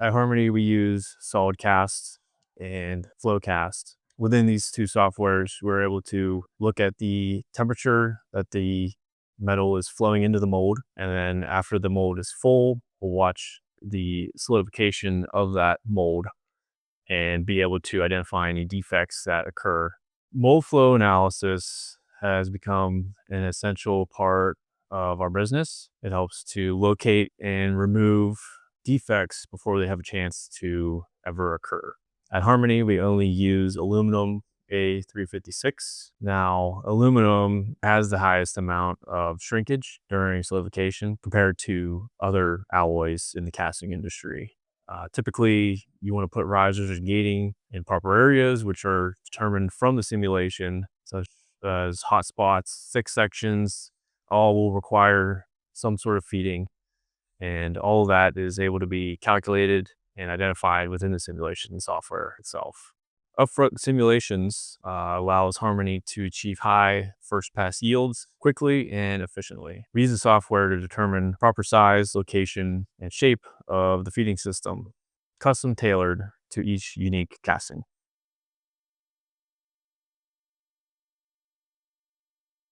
At Harmony, we use Solidcast and Flowcast. Within these two softwares, we're able to look at the temperature that the metal is flowing into the mold. And then after the mold is full, we'll watch the solidification of that mold and be able to identify any defects that occur. Mold flow analysis has become an essential part of our business. It helps to locate and remove defects before they have a chance to ever occur. At Harmony, we only use aluminum A356. Now, aluminum has the highest amount of shrinkage during solidification compared to other alloys in the casting industry. Typically, you want to put risers and gating in proper areas, which are determined from the simulation, such as hot spots, thick sections, all will require some sort of feeding. And all of that is able to be calculated and identified within the simulation software itself. Upfront simulations allows Harmony to achieve high first pass yields quickly and efficiently. We use the software to determine proper size, location, and shape of the feeding system, custom tailored to each unique casting.